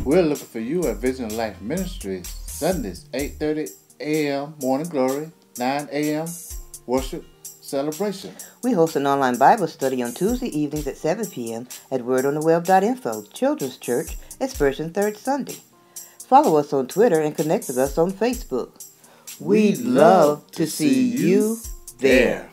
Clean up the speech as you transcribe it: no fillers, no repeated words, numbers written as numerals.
We're looking for you at Vision Life Ministries, Sundays, 8:30 a.m. Morning Glory, 9 a.m. Worship Celebration. We host an online Bible study on Tuesday evenings at 7 p.m. at wordontheweb.info, Children's Church, it's first and third Sunday. Follow us on Twitter and connect with us on Facebook. We'd love to see you there.